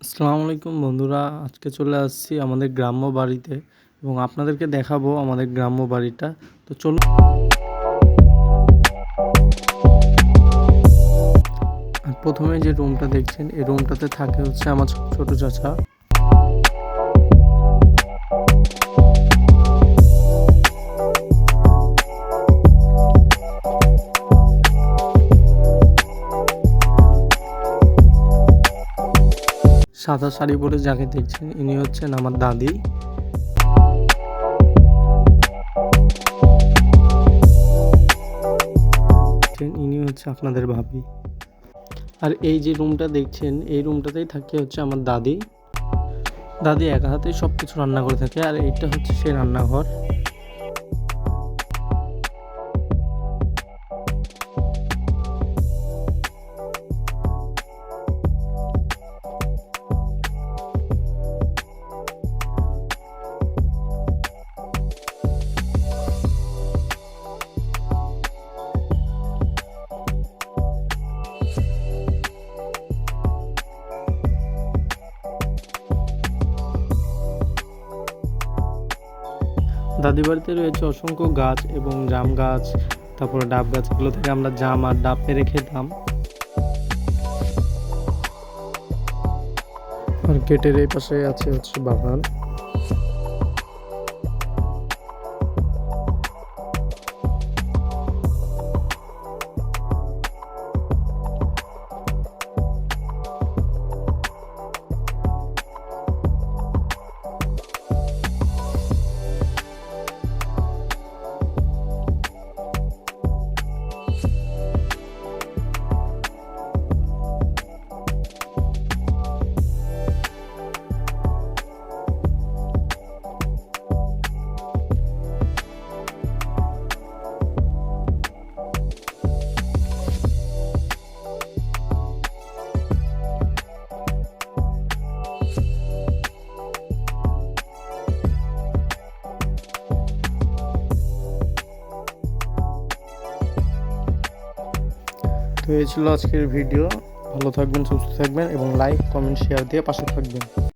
আসসালামু আলাইকুম বন্ধুরা, আজকে চলে আসছি আমাদের গ্রাম্য বাড়িতে এবং আপনাদেরকে দেখাবো আমাদের গ্রাম্য বাড়িটা। তো চলুন। আর প্রথমে যে রুমটা দেখছেন এই রুমটাতে থাকে হচ্ছে আমার ছোট চাচা। সাদা শাড়ি পরে যাকে দেখছেন ইনি হচ্ছেন আমার দাদি। ইনি হচ্ছে আপনাদের ভাবি। আর এই যে রুমটা দেখছেন এই রুমটাতেই থাকে হচ্ছে আমার দাদি। দাদি একা হাতেই সব কিছু রান্না করে থাকে, আর এইটা হচ্ছে সেই রান্নাঘর। দাদি বাড়িতে রয়েছে অসংখ্য গাছ এবং জাম গাছ, তারপরে ডাব গাছ। এগুলো থেকে আমরা জাম আর ডাব পেড়ে খেতাম। আর গেটের এই পাশে আছে হচ্ছে বাগান। তো এই ছিল আজকের ভিডিও। ভালো থাকবেন, সুস্থ থাকবেন এবং লাইক, কমেন্ট, শেয়ার দিয়ে পাশে থাকবেন।